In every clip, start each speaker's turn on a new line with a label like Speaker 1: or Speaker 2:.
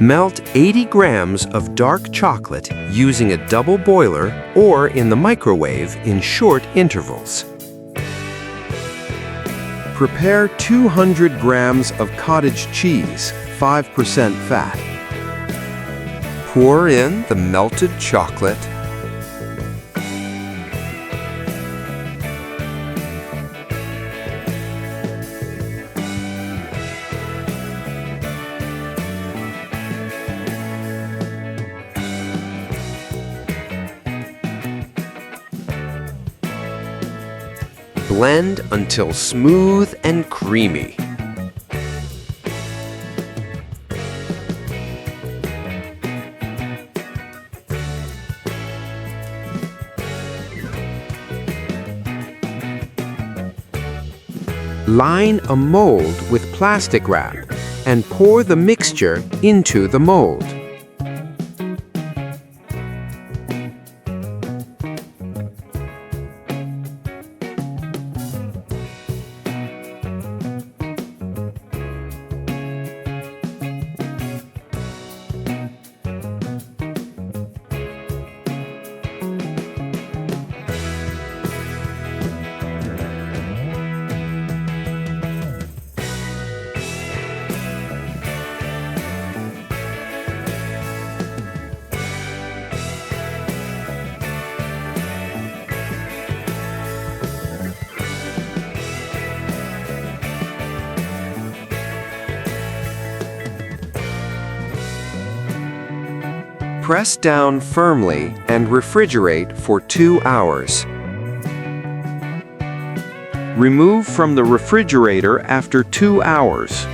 Speaker 1: Melt 80 grams of dark chocolate using a double boiler or in the microwave in short intervals. Prepare 200 grams of cottage cheese, 5% fat. Pour in the melted chocolate. Blend until smooth and creamy. Line a mold with plastic wrap and pour the mixture into the mold. Press down firmly and refrigerate for 2 hours. Remove from the refrigerator after 2 hours.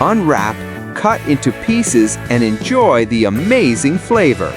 Speaker 1: Unwrap, cut into pieces, and enjoy the amazing flavor.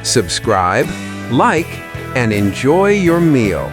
Speaker 1: Subscribe, like, and enjoy your meal.